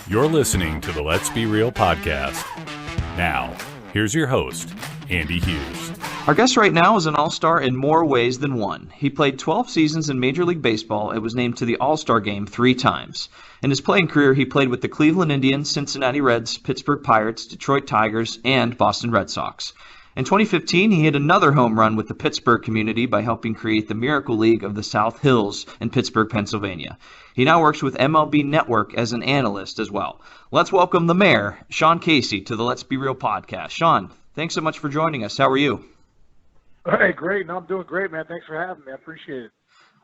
You're listening to the Let's Be Real podcast. Now, here's your host, Andy Hughes. Our guest right now is an all-star in more ways than one. He played 12 seasons in Major League Baseball and was named to the All-Star game 3 times. In his playing career, he played with the Cleveland Indians, Cincinnati Reds, Pittsburgh Pirates, Detroit Tigers, and Boston Red Sox. In 2015, he hit another home run with the Pittsburgh community by helping create the Miracle League of the South Hills in Pittsburgh, Pennsylvania. He now works with MLB Network as an analyst as well. Let's welcome the mayor, Sean Casey, to the Let's Be Real podcast. Sean, thanks so much for joining us. How are you? Hey, great. No, I'm doing great, man. Thanks for having me. I appreciate it.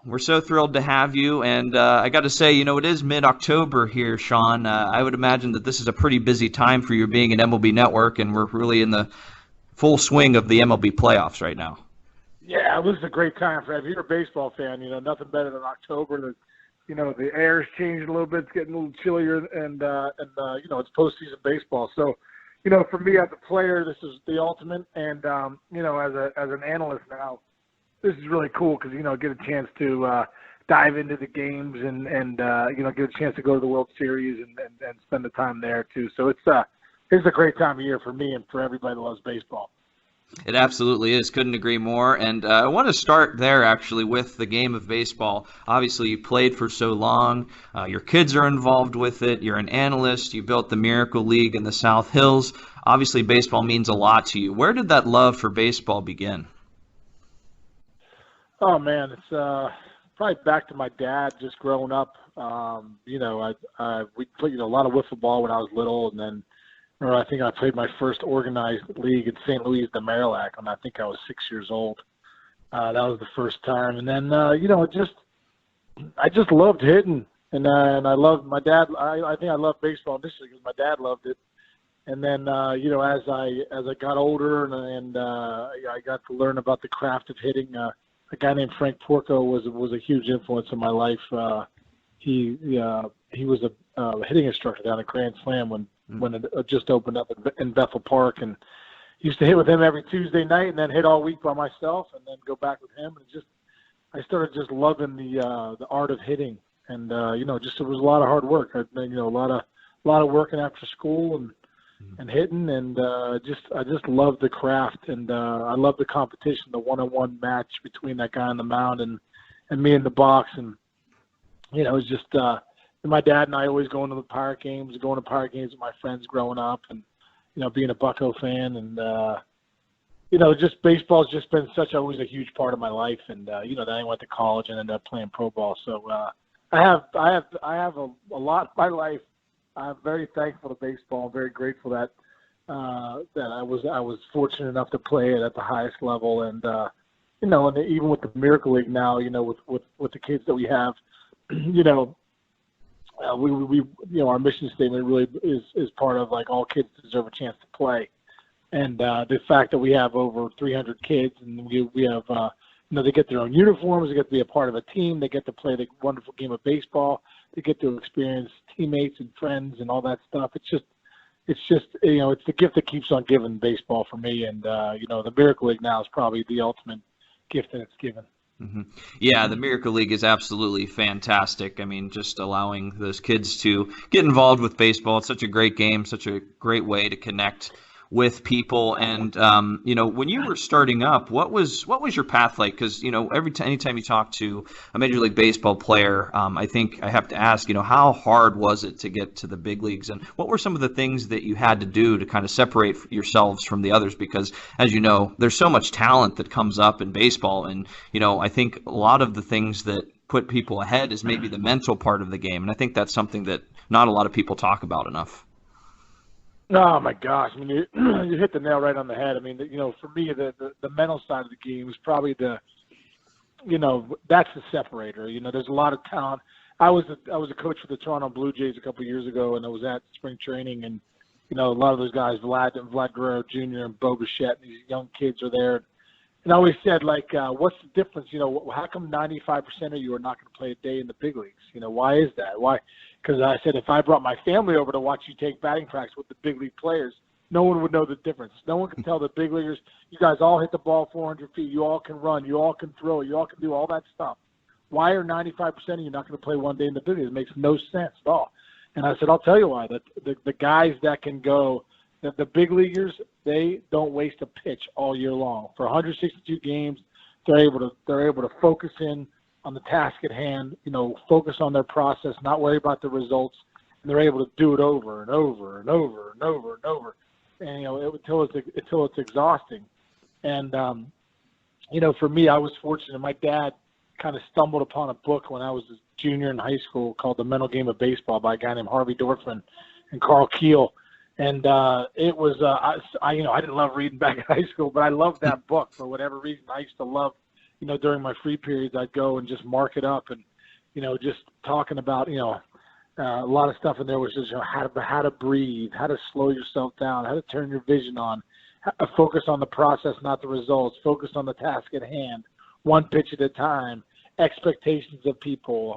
We're so thrilled to have you, and I got to say, it is mid-October here, Sean. I would imagine that this is a pretty busy time for you being at MLB Network, and we're really in the full swing of the MLB playoffs right now. Yeah, this is a great time for if you're a baseball fan. Nothing better than October. The air's changed a little bit. It's getting a little chillier, and it's postseason baseball. So, for me as a player, this is the ultimate, and as an analyst now, this is really cool because get a chance to dive into the games and get a chance to go to the World Series and spend the time there too. So it's a great time of year for me and for everybody that loves baseball. It absolutely is. Couldn't agree more. And I want to start there, actually, with the game of baseball. Obviously, you played for so long. Your kids are involved with it. You're an analyst. You built the Miracle League in the South Hills. Obviously, baseball means a lot to you. Where did that love for baseball begin? Oh, man, it's probably back to my dad just growing up. We played a lot of wiffle ball when I was little, and then I think I played my first organized league in St. Louis, the Marillac, when I think I was 6 years old. That was the first time. And then, I just loved hitting. And I loved my dad. I think I loved baseball initially because my dad loved it. And then, as I got older and I got to learn about the craft of hitting, a guy named Frank Porco was a huge influence in my life. He was a hitting instructor down at Grand Slam when it just opened up in Bethel Park, and used to hit with him every Tuesday night and then hit all week by myself and then go back with him. And I started just loving the art of hitting, and it was a lot of hard work. A lot of working after school and hitting, and I just love the craft, and I love the competition, the one-on-one match between that guy on the mound and me in the box, and it was just my dad and I always going to the Pirate games with my friends growing up, and being a Bucco fan, and just baseball's just been always a huge part of my life, and then I went to college and ended up playing pro ball. So I have a lot of my life. I'm very thankful to baseball. I'm very grateful that I was fortunate enough to play it at the highest level, and and even with the Miracle League now, with the kids that we have, we our mission statement really is part of like all kids deserve a chance to play, and the fact that we have over 300 kids, and we have they get their own uniforms, they get to be a part of a team, they get to play the wonderful game of baseball, they get to experience teammates and friends and all that stuff. It's just it's the gift that keeps on giving baseball for me, and the Miracle League now is probably the ultimate gift that it's given. Mm-hmm. Yeah, the Miracle League is absolutely fantastic. I mean, just allowing those kids to get involved with baseball. It's such a great game, such a great way to connect with people. And, when you were starting up, what was your path like? Because, anytime you talk to a Major League Baseball player, I think I have to ask, how hard was it to get to the big leagues? And what were some of the things that you had to do to kind of separate yourselves from the others? Because, as you know, there's so much talent that comes up in baseball. And, I think a lot of the things that put people ahead is maybe the mental part of the game. And I think that's something that not a lot of people talk about enough. Oh my gosh! I mean, you hit the nail right on the head. I mean, for me, the mental side of the game is probably that's the separator. There's a lot of talent. I was a coach for the Toronto Blue Jays a couple of years ago, and I was at spring training, and a lot of those guys, Vlad Guerrero Jr. and Bo Bichette, these young kids are there. And I always said, what's the difference? How come 95% of you are not going to play a day in the big leagues? Why is that? Why? Because I said, if I brought my family over to watch you take batting practice with the big league players, no one would know the difference. No one can tell the big leaguers, you guys all hit the ball 400 feet. You all can run. You all can throw. You all can do all that stuff. why are 95% of you not going to play one day in the big leagues? It makes no sense at all. And I said, I'll tell you why. The guys that can go, the big leaguers, they don't waste a pitch all year long. For 162 games, they're able to focus in on the task at hand, focus on their process, not worry about the results, and they're able to do it over and over and over and over and over, and until it's exhausting. And for me, I was fortunate. My dad kind of stumbled upon a book when I was a junior in high school called The Mental Game of Baseball by a guy named Harvey Dorfman and Carl Keel. And it was, I didn't love reading back in high school, but I loved that book for whatever reason. I used to love, during my free periods, I'd go and just mark it up and, just talking about, a lot of stuff in there was just how to breathe, how to slow yourself down, how to turn your vision on, focus on the process, not the results, focus on the task at hand, one pitch at a time, expectations of people,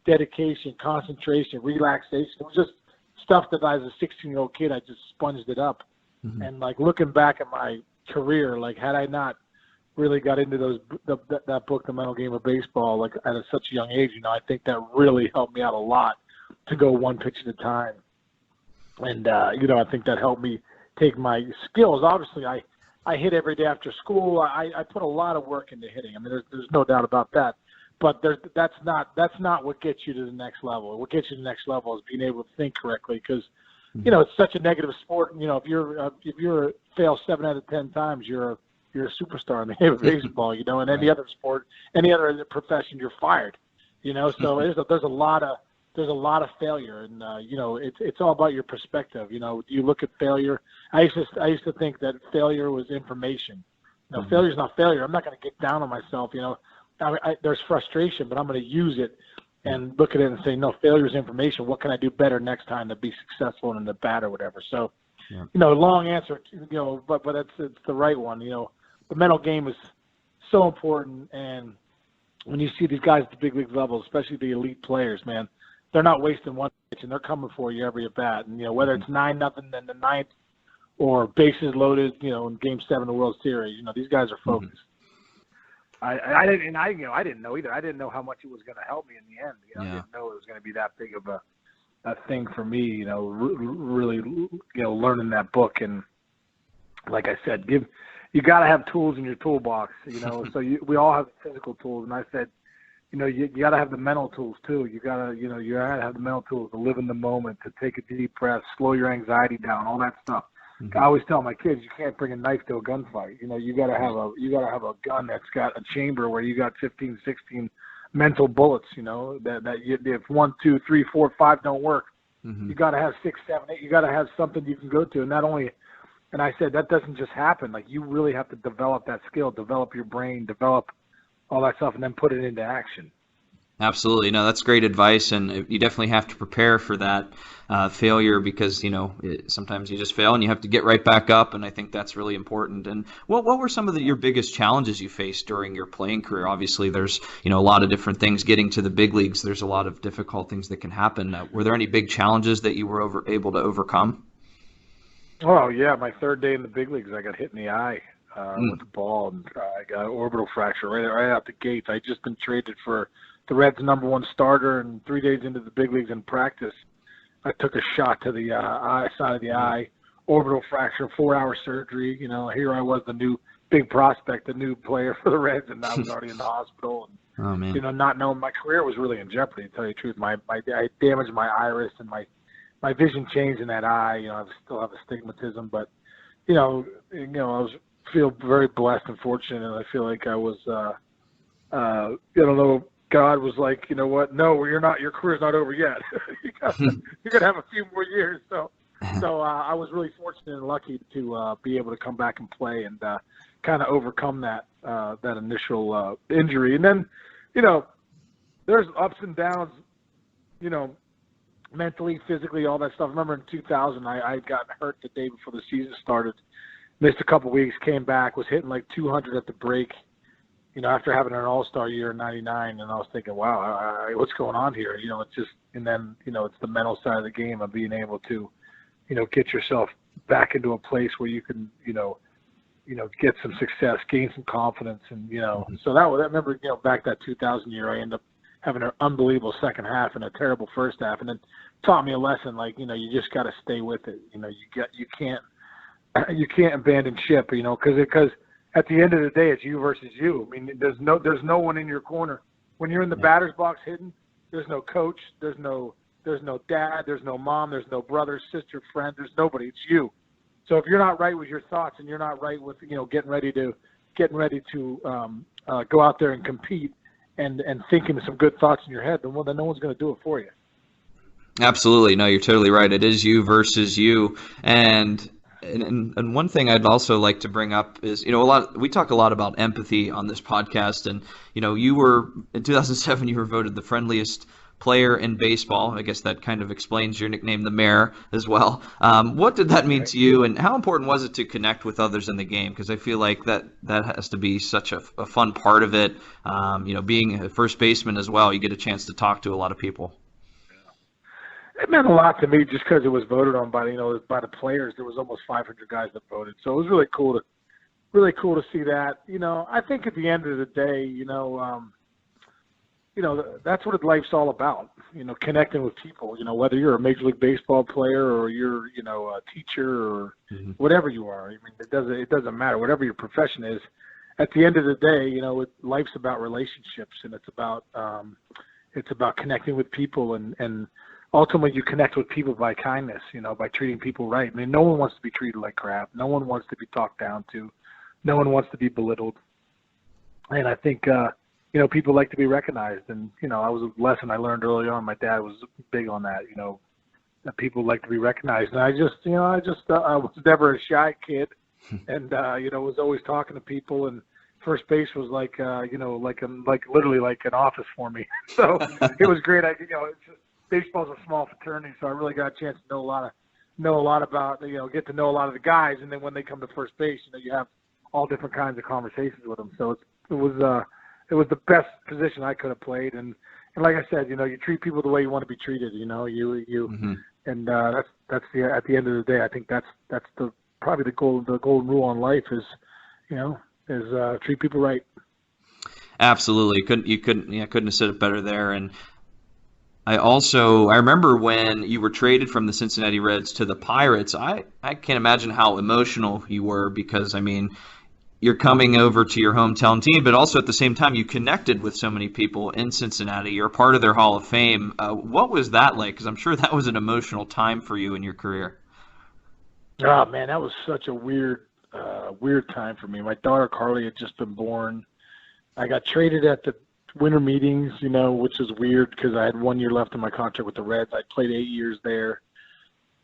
dedication, concentration, relaxation. It was just stuff that as a 16-year-old kid, I just sponged it up. Mm-hmm. And looking back at my career, had I not really got into that book, The Mental Game of Baseball, at such a young age, I think that really helped me out a lot to go one pitch at a time. And, I think that helped me take my skills. Obviously, I hit every day after school. I put a lot of work into hitting. I mean, there's no doubt about that. But that's not what gets you to the next level. What gets you to the next level is being able to think correctly, because it's such a negative sport. If you're fail 7 out of 10 times, you're a superstar in the game of baseball. In any other sport, any other profession, you're fired. So there's a lot of failure, and it's all about your perspective. You look at failure. I used to think that failure was information. Failure's not failure. I'm not going to get down on myself. There's frustration, but I'm going to use it and look at it and say, no, failure is information. What can I do better next time to be successful in the bat or whatever? So, long answer, but it's the right one. The mental game is so important, and when you see these guys at the big league level, especially the elite players, man, they're not wasting one pitch, and they're coming for you every at bat. And whether it's 9-0 in the ninth or bases loaded, in Game 7 of the World Series, these guys are focused. I didn't know either. I didn't know how much it was going to help me in the end. I didn't know it was going to be that big of a thing for me. Really, learning that book, and like I said, you got to have tools in your toolbox. So we all have physical tools, and I said, you got to have the mental tools too. You got to have the mental tools to live in the moment, to take a deep breath, slow your anxiety down, all that stuff. Mm-hmm. I always tell my kids, you can't bring a knife to a gunfight. You got to have a gun that's got a chamber where you got 15, 16 mental bullets. If 1, 2, 3, 4, 5 don't work, you got to have 6, 7, 8. You got to have something you can go to, and not only. And I said that doesn't just happen. You really have to develop that skill, develop your brain, develop all that stuff, and then put it into action. Absolutely. No, that's great advice, and you definitely have to prepare for that failure, because sometimes you just fail and you have to get right back up, and I think that's really important. And what were some of your biggest challenges you faced during your playing career? Obviously, there's a lot of different things getting to the big leagues. There's a lot of difficult things that can happen. Were there any big challenges that you were able to overcome? Oh yeah, my third day in the big leagues, I got hit in the eye with the ball, and I got an orbital fracture right out the gate. I just been traded for the Reds' #1 starter, and 3 days into the big leagues in practice, I took a shot to the side of the eye, orbital fracture, 4-hour surgery. Here I was, the new big prospect, the new player for the Reds, and I was already in the hospital. And, oh man! Not knowing my career was really in jeopardy. To tell you the truth, I damaged my iris, and my vision changed in that eye. I still have astigmatism, but I feel very blessed and fortunate, and I feel like I was, I don't know. God was like, you know what? No, you're not. Your career's not over yet. You're gonna have a few more years. So I was really fortunate and lucky to be able to come back and play and kind of overcome that initial injury. And then, there's ups and downs. Mentally, physically, all that stuff. I remember in 2000, I had gotten hurt the day before the season started. Missed a couple weeks, came back, was hitting 200 at the break. After having an all-star year in '99, and I was thinking, wow, what's going on here? It's just, and then, it's the mental side of the game of being able to, get yourself back into a place where you can, get some success, gain some confidence, and So I remember back that 2000 year, I ended up having an unbelievable second half and a terrible first half, and it taught me a lesson. Like you just got to stay with it. You can't abandon ship. Because at the end of the day, it's you versus you. I mean, there's no one in your corner when you're in the batter's box hitting. There's no coach. There's no dad. There's no mom. There's no brother, sister, friend. There's nobody. It's you. So if you're not right with your thoughts and you're not right with getting ready to go out there and compete and thinking some good thoughts in your head, then no one's going to do it for you. Absolutely. No, you're totally right. It is you versus you. And one thing I'd also like to bring up is, we talk a lot about empathy on this podcast, and you were in 2007, you were voted the friendliest player in baseball. I guess that kind of explains your nickname, the Mayor, as well. What did that mean to you, and how important was it to connect with others in the game? Because I feel like that has to be such a fun part of it. Being a first baseman as well, you get a chance to talk to a lot of people. It meant a lot to me just because it was voted on by the players. There was almost 500 guys that voted, so it was really cool to see that. I think at the end of the day, that's what life's all about. Connecting with people. Whether you're a Major League Baseball player or you're a teacher or whatever you are. I mean, it doesn't matter. Whatever your profession is, at the end of the day, life's about relationships, and it's about connecting with people and ultimately, you connect with people by kindness, by treating people right. I mean, no one wants to be treated like crap. No one wants to be talked down to. No one wants to be belittled. And I think, people like to be recognized. And, I was a lesson I learned early on. My dad was big on that, that people like to be recognized. And I was never a shy kid and, was always talking to people. And first base was like literally like an office for me. So it was great. Baseball's a small fraternity, so I really got a chance to know a lot about, get to know a lot of the guys, and then when they come to first base, you have all different kinds of conversations with them. So it was the best position I could have played, and like I said, you treat people the way you want to be treated. And that's at the end of the day, I think that's probably the golden rule on life is treat people right. Absolutely, you couldn't have said it better there. And I remember when you were traded from the Cincinnati Reds to the Pirates, I can't imagine how emotional you were because, I mean, you're coming over to your hometown team, but also at the same time you connected with so many people in Cincinnati. You're part of their Hall of Fame. What was that like? Because I'm sure that was an emotional time for you in your career. Oh, man, that was such a weird time for me. My daughter Carly had just been born. I got traded at the winter meetings, which is weird because I had 1 year left in my contract with the Reds. I played 8 years there.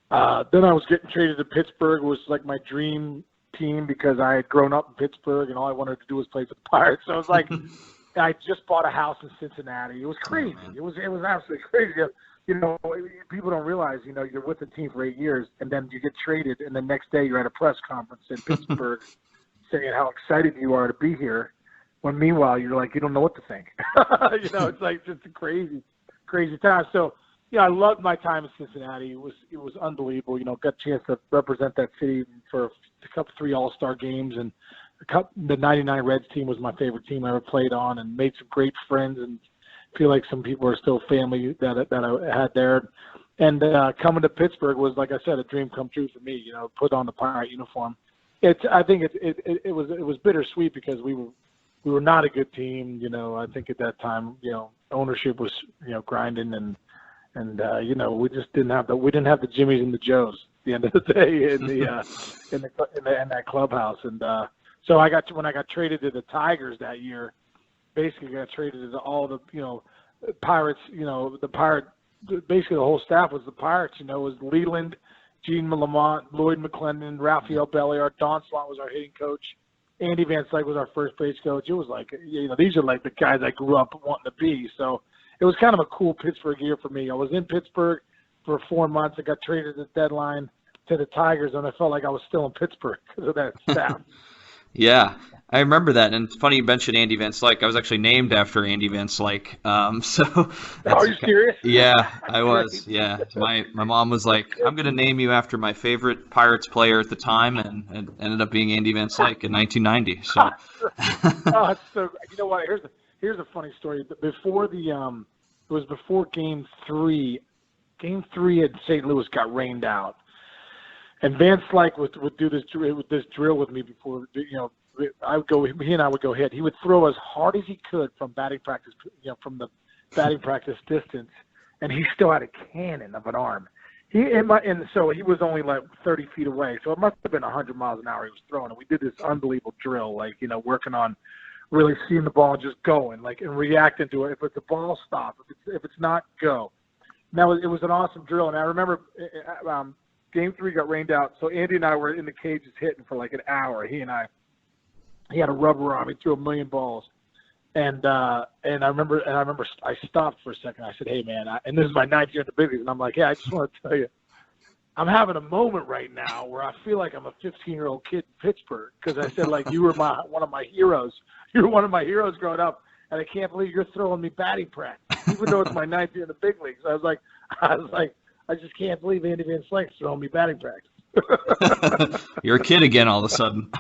Then I was getting traded to Pittsburgh. It was like my dream team because I had grown up in Pittsburgh and all I wanted to do was play for the Pirates. So it was like I just bought a house in Cincinnati. It was crazy. It was absolutely crazy. People don't realize, you're with the team for 8 years and then you get traded and the next day you're at a press conference in Pittsburgh saying how excited you are to be here. When meanwhile, you're like, you don't know what to think. It's like just a crazy time. So, I loved my time in Cincinnati. It was unbelievable. Got a chance to represent that city for three All-Star games. And the 99 Reds team was my favorite team I ever played on and made some great friends and feel like some people are still family that I had there. And coming to Pittsburgh was, like I said, a dream come true for me, put on the Pirate uniform. I think it was bittersweet because we were not a good team, I think at that time, ownership was, grinding and we just didn't have the Jimmies and the Joes at the end of the day in that clubhouse. And so when I got traded to the Tigers that year, basically got traded to all the, Pirates, basically the whole staff was the Pirates, it was Leland, Gene Lamont, Lloyd McClendon, Rafael Belliard, Don Slott was our hitting coach. Andy Van Slyke was our first base coach. It was like, these are like the guys I grew up wanting to be. So it was kind of a cool Pittsburgh year for me. I was in Pittsburgh for 4 months. I got traded at the deadline to the Tigers, and I felt like I was still in Pittsburgh because of that staff. Yeah. I remember that, and it's funny you mentioned Andy Van Slyke. I was actually named after Andy Van Slyke. So Are you serious? Yeah, I was. Yeah, my mom was like, "I'm going to name you after my favorite Pirates player at the time," and ended up being Andy Van Slyke in 1990. So, Oh, it's so. You know what? Here's a funny story. Before it was before Game 3. Game 3 at St. Louis got rained out, and Van Slyke would do this drill with me before. I would go. He and I would go hit. He would throw as hard as he could from batting practice. From the batting practice distance, and he still had a cannon of an arm. So he was only like 30 feet away. So it must have been 100 miles an hour he was throwing. And we did this unbelievable drill, working on really seeing the ball just going, and reacting to it. If it's a ball, stop. If it's not, go. Now it was an awesome drill. And I remember Game 3 got rained out. So Andy and I were in the cages hitting for like an hour. He had a rubber arm. He threw a million balls. And I remember I stopped for a second. I said, "Hey man," and this is my 9th year in the big leagues, and I'm like, "Yeah, I just want to tell you, I'm having a moment right now where I feel like I'm a 15-year-old kid in Pittsburgh because I said like you were one of my heroes. You were one of my heroes growing up, and I can't believe you're throwing me batting practice, even though it's my 9th year in the big leagues." I was like, I just can't believe Andy Van Slyke's throwing me batting practice. You're a kid again all of a sudden.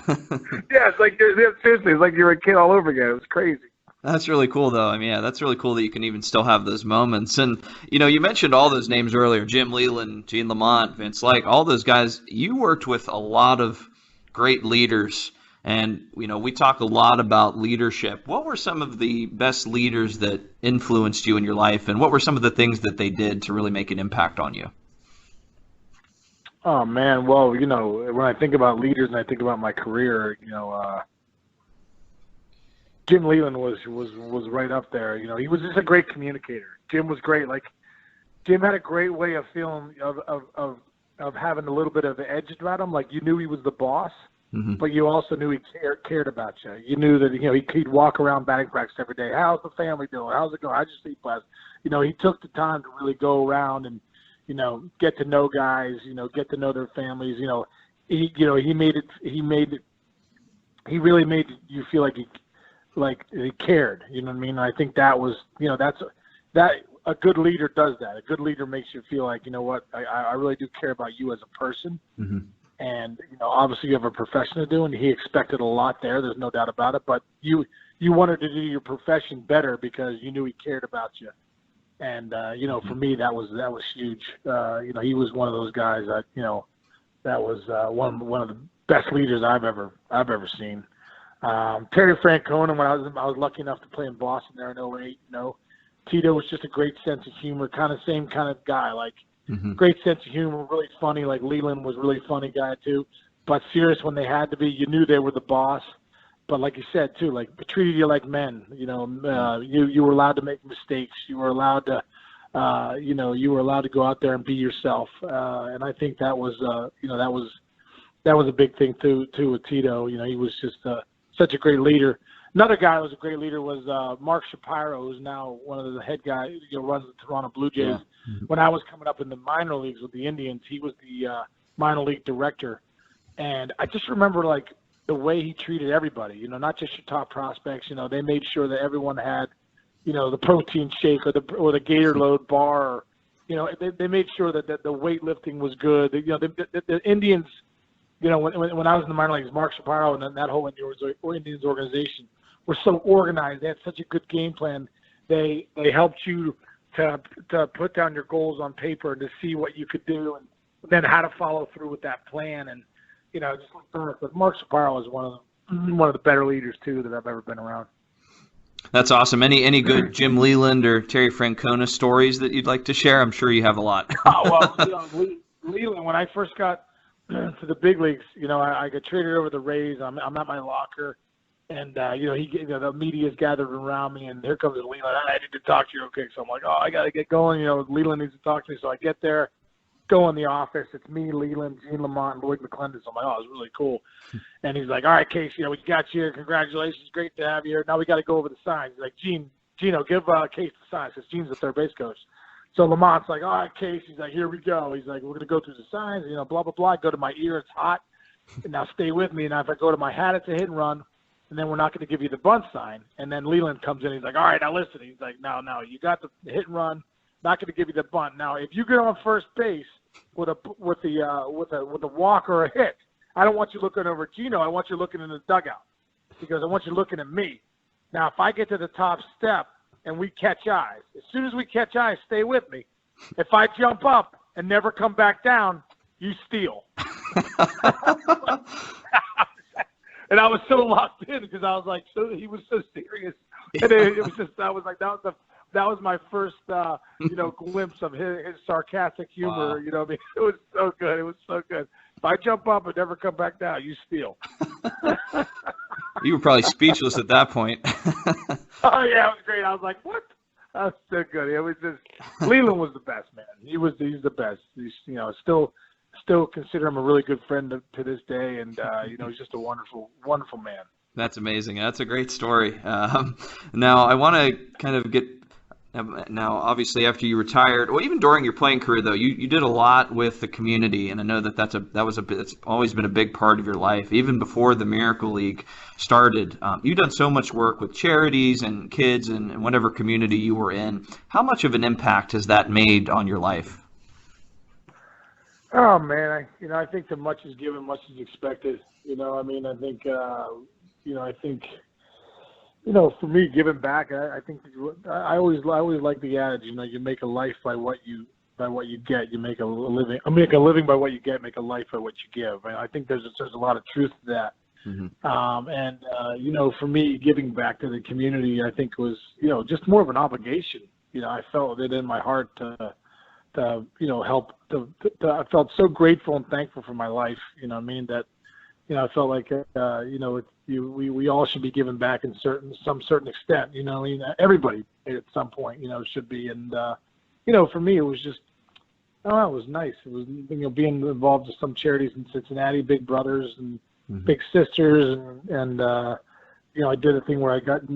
Yeah, seriously, it's like you're a kid all over again. It was crazy. That's really cool, though. I mean, yeah, that's really cool that you can even still have those moments. And, you mentioned all those names earlier, Jim Leland, Gene Lamont, Vince Slyke, all those guys. You worked with a lot of great leaders. And, we talk a lot about leadership. What were some of the best leaders that influenced you in your life? And what were some of the things that they did to really make an impact on you? Oh, man. Well, when I think about leaders and I think about my career, Jim Leland was right up there. He was just a great communicator. Jim was great. Jim had a great way of feeling of having a little bit of an edge about him. Like you knew he was the boss, but you also knew he cared about you. You knew that he'd walk around batting practice every day. How's the family doing? How's it going? How'd you sleep last? He took the time to really go around and get to know guys. Get to know their families. He really made you feel like he cared, you know what I mean? I think that was, that a good leader does that. A good leader makes you feel like, I really do care about you as a person. Mm-hmm. And, obviously you have a profession to do, and he expected a lot there. There's no doubt about it. But you wanted to do your profession better because you knew he cared about you. And, for me, that was huge. He was one of those guys that, that was one of the best leaders I've ever seen. Terry Francona, when I was lucky enough to play in Boston there in 2008, Tito was just a great sense of humor, same kind of guy, great sense of humor, really funny. Like Leland was a really funny guy too, but serious when they had to be. You knew they were the boss, but like you said too, treated you like men. You were allowed to make mistakes. You were allowed to, you were allowed to go out there and be yourself. And I think that was, that was a big thing too with Tito. He was just such a great leader. Another guy who was a great leader was Mark Shapiro, who's now one of the head guys, runs the Toronto Blue Jays. Yeah. Mm-hmm. When I was coming up in the minor leagues with the Indians, he was the minor league director. And I just remember, the way he treated everybody, not just your top prospects. They made sure that everyone had, the protein shake or the Gator Load bar. They made sure that the weightlifting was good. The Indians, when I was in the minor leagues, Mark Shapiro and that whole Indians organization were so organized. They had such a good game plan. They helped you to put down your goals on paper and to see what you could do, and then how to follow through with that plan. And just like that. But Mark Shapiro is one of the better leaders too that I've ever been around. That's awesome. Any good Jim Leland or Terry Francona stories that you'd like to share? I'm sure you have a lot. Leland, when I first got to the big leagues, I got traded over the Rays. I'm at my locker, and the media's gathered around me, and here comes Leland. I need to talk to you, okay? So I'm like, I got to get going. Leland needs to talk to me. So I get there, go in the office. It's me, Leland, Gene Lamont, and Lloyd McClendon. So I'm like, it's really cool. And he's like, all right, Case, we got you here. Congratulations, great to have you here. Now we got to go over the signs. He's like, Gino, give Case the signs, because Gene's the third base coach. So Lamont's like, all right, Case. He's like, here we go. He's like, we're going to go through the signs, blah, blah, blah. I go to my ear, it's hot. And now stay with me. And if I go to my hat, it's a hit and run. and then we're not going to give you the bunt sign. And then Leland comes in. He's like, all right, now listen. He's like, no, you got the hit and run. Not going to give you the bunt. Now, if you get on first base with a walk or a hit, I don't want you looking over Gino. I want you looking in the dugout because I want you looking at me. Now, if I get to the top step and we catch eyes, as soon as we catch eyes, stay with me. If I jump up and never come back down, you steal. And I was so locked in because I was like, he was so serious. And it was just, I was like, that was my first, glimpse of his sarcastic humor. Wow. I mean, it was so good. It was so good. If I jump up and never come back down, you steal. You were probably speechless at that point. Oh yeah, it was great. I was like, what? That was so good. It was just, Leland was the best, man. He's the best. He's, still consider him a really good friend to this day, and he's just a wonderful, wonderful man. That's amazing. That's a great story. Now I want to kind of get. Now, obviously, after you retired, or even during your playing career, though, you did a lot with the community, and I know that's always been a big part of your life, even before the Miracle League started. You've done so much work with charities and kids and whatever community you were in. How much of an impact has that made on your life? Oh man, I think that much is given, much is expected. For me, giving back, I think I always like the adage, you make a life by what you get. You make a living. Make a living by what you get. Make a life by what you give. And I think there's a lot of truth to that. Mm-hmm. For me, giving back to the community, I think was just more of an obligation. I felt it in my heart to help. I felt so grateful and thankful for my life. That I felt like we all should be giving back in some certain extent. Everybody at some point should be. And for me, it was just it was nice. It was being involved with some charities in Cincinnati, Big Brothers and mm-hmm. Big Sisters, and I did a thing where I got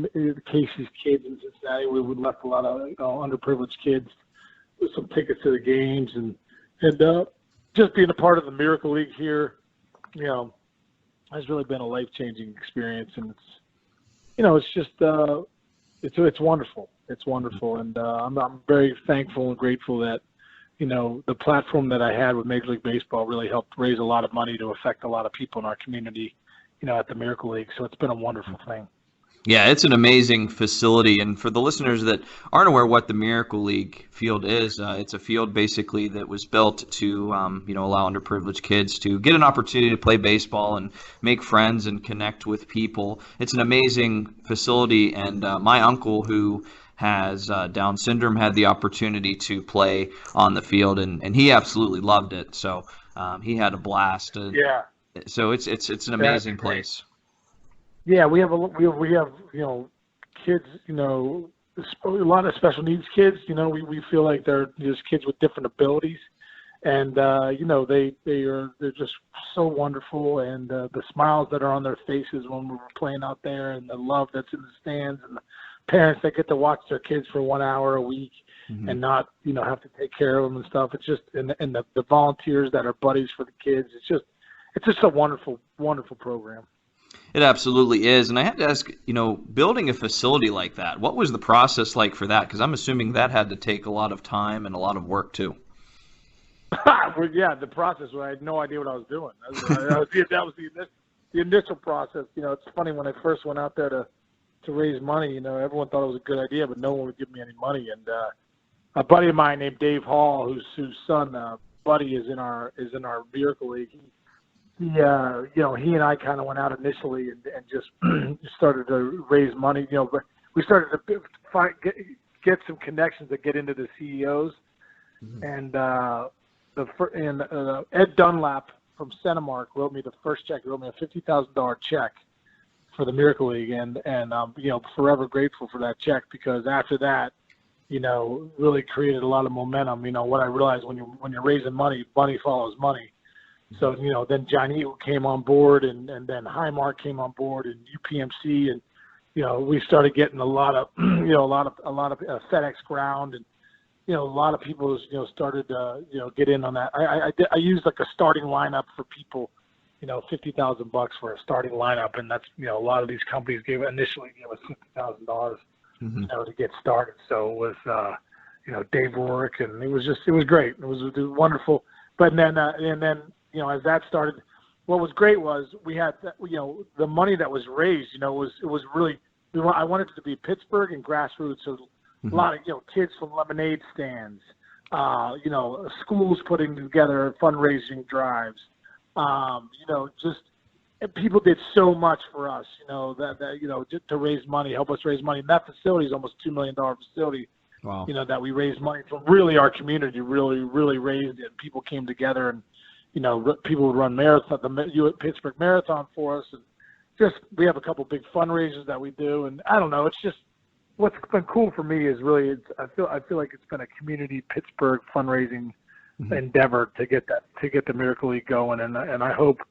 Casey's kids in Cincinnati. We would left a lot of underprivileged kids with some tickets to the games, and just being a part of the Miracle League here, has really been a life-changing experience, and it's just it's wonderful. It's wonderful, and I'm very thankful and grateful that the platform that I had with Major League Baseball really helped raise a lot of money to affect a lot of people in our community, at the Miracle League. So it's been a wonderful thing. Yeah, it's an amazing facility. And for the listeners that aren't aware what the Miracle League field is, it's a field basically that was built to, allow underprivileged kids to get an opportunity to play baseball and make friends and connect with people. It's an amazing facility. And my uncle, who has Down syndrome, had the opportunity to play on the field, and he absolutely loved it. So he had a blast. Yeah. So it's an amazing place. Yeah, we have kids, a lot of special needs kids. We feel like they're just kids with different abilities, and they're just so wonderful, and the smiles that are on their faces when we're playing out there, and the love that's in the stands, and the parents that get to watch their kids for 1 hour a week mm-hmm. and not have to take care of them and stuff. It's just and the volunteers that are buddies for the kids. It's just a wonderful, wonderful program. It absolutely is. And I had to ask, building a facility like that, what was the process like for that? Because I'm assuming that had to take a lot of time and a lot of work too. Well, yeah, the process, I had no idea what I was doing. That was the initial process. It's funny, when I first went out there to raise money, everyone thought it was a good idea, but no one would give me any money. And a buddy of mine named Dave Hall, whose son, Buddy, is in our Miracle League. He and I kind of went out initially and just started to raise money. But we started to get some connections to get into the CEOs, mm-hmm. and Ed Dunlap from Centimark wrote me the first check. He wrote me a $50,000 check for the Miracle League, and I'm forever grateful for that check, because after that, really created a lot of momentum. What I realized when you're raising money, money follows money. So, then John Eagle came on board, and then Highmark came on board, and UPMC, and, we started getting a lot of FedEx ground, and, a lot of people, started to, get in on that. I used like a starting lineup for people, $50,000 for a starting lineup, and that's a lot of these companies initially gave us $50,000 to get started. So it was Dave Rourke, and it was great. It was wonderful. But then as that started, what was great was we had the money that was raised. It was really I wanted it to be Pittsburgh and grassroots. So a lot of kids from lemonade stands, schools putting together fundraising drives. Just people did so much for us, just to raise money, help us raise money. And that facility is almost $2 million facility. Wow. That we raised money from. Really, our community really raised it. People came together, and people would run the Pittsburgh Marathon for us, and just we have a couple big fundraisers that we do. And I don't know, it's just what's been cool for me is really I feel like it's been a community Pittsburgh fundraising endeavor to get the Miracle League going, and I hope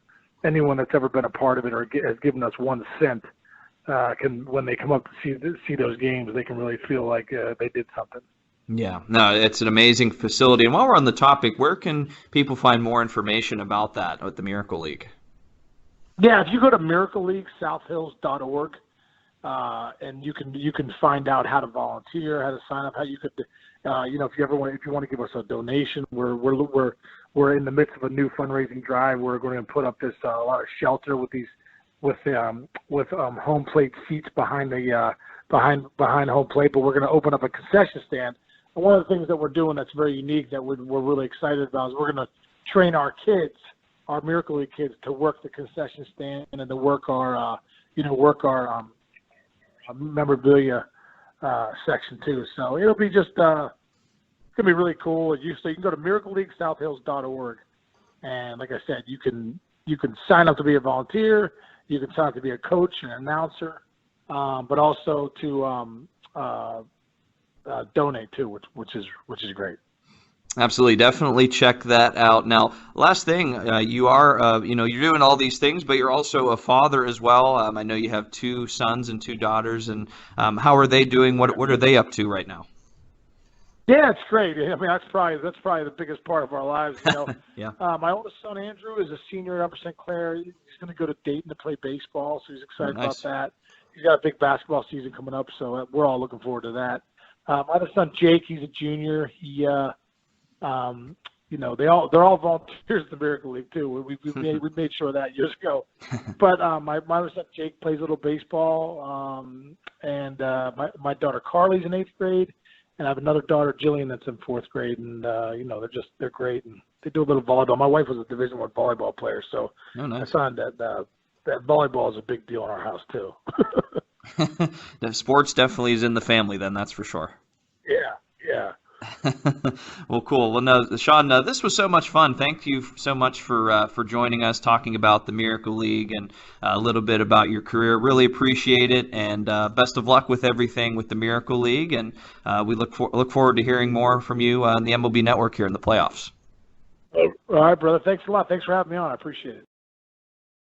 anyone that's ever been a part of it or has given us 1 cent can, when they come up to see those games, they can really feel like they did something. Yeah, no, it's an amazing facility. And while we're on the topic, where can people find more information about that at the Miracle League? Yeah, if you go to miracleleaguesouthhills.org, and you can find out how to volunteer, how to sign up, how you could, if you want to give us a donation, we're in the midst of a new fundraising drive. We're going to put up this a lot of shelter with home plate seats behind home plate, but we're going to open up a concession stand. And one of the things that we're doing that's very unique that we're really excited about is we're going to train our kids, our Miracle League kids, to work the concession stand and to work our memorabilia section too. So it'll be just it's gonna be really cool. So you can go to miracleleaguesouthhills.org, and like I said, you can sign up to be a volunteer, you can sign up to be a coach and an announcer, but also to donate too, which is great. Absolutely, definitely check that out. Now, last thing, you are, you're doing all these things, but you're also a father as well. I know you have 2 sons and 2 daughters, and how are they doing? What are they up to right now? Yeah, it's great. I mean, that's probably the biggest part of our lives. Yeah. My oldest son Andrew is a senior at Upper St. Clair. He's going to go to Dayton to play baseball, so he's excited about that. He's got a big basketball season coming up, so we're all looking forward to that. My other son Jake, he's a junior. He they're all volunteers at the Miracle League too. We made sure of that years ago. But my other son Jake plays a little baseball, and my daughter Carly's in 8th grade, and I have another daughter Jillian that's in 4th grade, and they're great, and they do a little volleyball. My wife was a Division I volleyball player, so nice. I find that volleyball is a big deal in our house too. The sports definitely is in the family, then, that's for sure. Yeah. Well, cool. Well, no, Sean, this was so much fun. Thank you so much for joining us, talking about the Miracle League and a little bit about your career. Really appreciate it, and best of luck with everything with the Miracle League. And we look forward to hearing more from you on the MLB Network here in the playoffs. All right, brother. Thanks a lot. Thanks for having me on. I appreciate it.